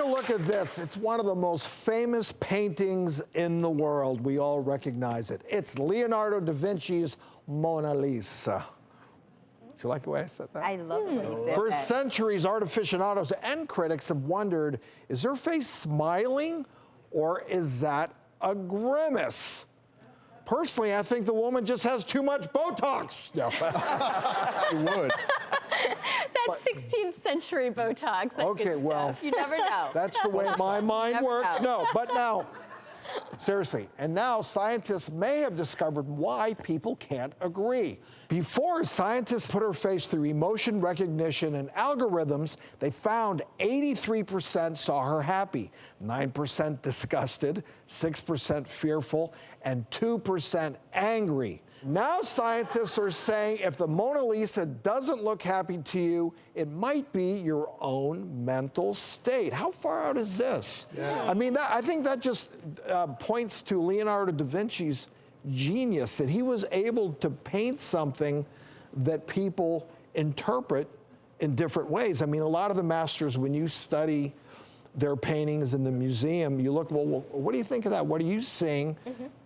look at this. It's one of the most famous paintings in the world. We all recognize it. It's Leonardo da Vinci's Mona Lisa. Do you like the way I said that? I love the way you said For that. centuries, art aficionados and critics have wondered, is her face smiling or is that a grimace? Personally, I think the woman just has too much Botox. No. You would. That's 16th century Botox. That Okay, good well, stuff. You never know. That's the way my mind Never works. know. No, but now, seriously, and now scientists may have discovered why people can't agree. Before, scientists put her face through emotion recognition and algorithms. They found 83% saw her happy, 9% disgusted, 6% fearful, and 2% angry. Now scientists are saying if the Mona Lisa doesn't look happy to you, it might be your own mental state. How far out is this? Yeah. I mean, I think that just points to Leonardo da Vinci's genius, that he was able to paint something that people interpret in different ways. I mean, a lot of the masters, when you study their paintings in the museum, you look, well, what do you think of that? What are you seeing?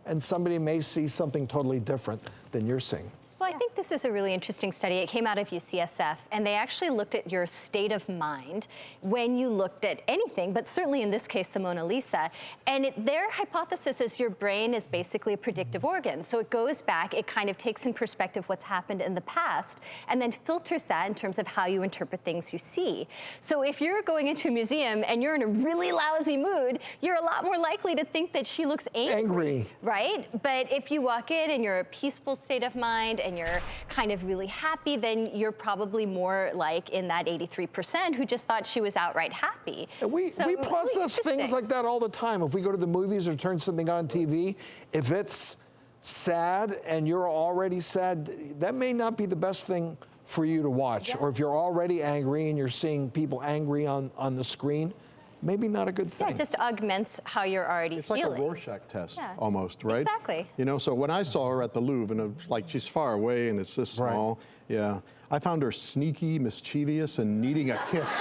And somebody may see something totally different than you're seeing. Well, I think this is a really interesting study. It came out of UCSF, and they actually looked at your state of mind when you looked at anything, but certainly in this case, the Mona Lisa. And their hypothesis is your brain is basically a predictive organ. So it goes back, it kind of takes in perspective what's happened in the past, and then filters that in terms of how you interpret things you see. So if you're going into a museum and you're in a really lousy mood, you're a lot more likely to think that she looks angry. Right? But if you walk in and you're a peaceful state of mind and you're kind of really happy, then you're probably more like in that 83% who just thought she was outright happy. And we process things like that all the time. If we go to the movies or turn something on TV, if it's sad and you're already sad, that may not be the best thing for you to watch. Yeah. Or if you're already angry and you're seeing people angry on the screen, maybe not a good thing. Yeah, it just augments how you're already feeling. It's like a Rorschach test, almost, right? Exactly. You know, so when I saw her at the Louvre, and it was like she's far away and it's this small, yeah, I found her sneaky, mischievous, and needing a kiss.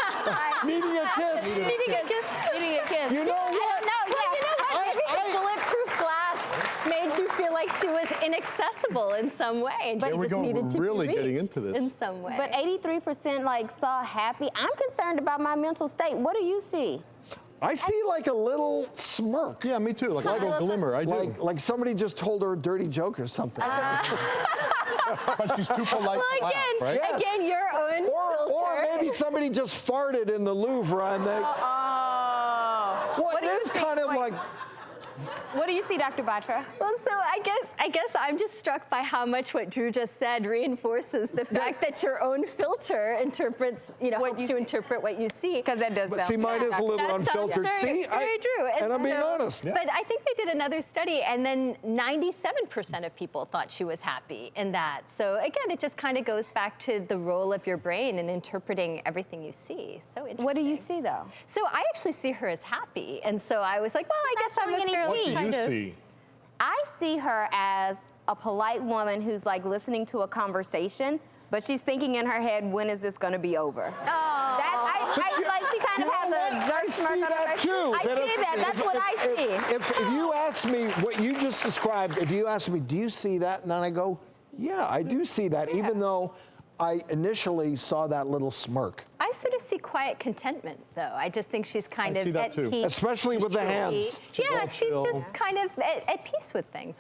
Needing a kiss. Needing a kiss. Needing a kiss. You know what? You know what? Maybe the bulletproof glass made you feel like she was inaccessible in some way, and she just needed to really be getting reached into this in some way. But 83% like saw happy. I'm concerned about my mental state. What do you see? I see like a little smirk. Yeah, me too, like a little glimmer, I do. Like somebody just told her a dirty joke or something. But she's too polite to laugh, right? Yes. Again, your own filter. Or maybe somebody just farted in the Louvre and they... Well, it is kind of like... What do you see, Dr. Batra? Well, so I guess I'm just struck by how much what Drew just said reinforces the fact that your own filter interprets, helps you interpret what you see. Because that does sound. See, mine is a little That sounds unfiltered. very, See, very true. And I'm being honest. But I think they did another study, and then 97% of people thought she was happy in that. So again, it just kind of goes back to the role of your brain in interpreting everything you see. So interesting. What do you see, though? So I actually see her as happy, and so I was like, well, I guess I'm a fairly What do you see? I see her as a polite woman who's like listening to a conversation, but she's thinking in her head, when is this going to be over? Oh. She kind of has a jerk smirk on her face. Too. I see that. That's what I see. If you ask me what you just described, if you ask me, do you see that? And then I go, yeah, I do see that, even though I initially saw that little smirk. I sort of see quiet contentment, though. I just think she's kind of at peace. Especially with the hands. Yeah, she's just kind of at peace with things.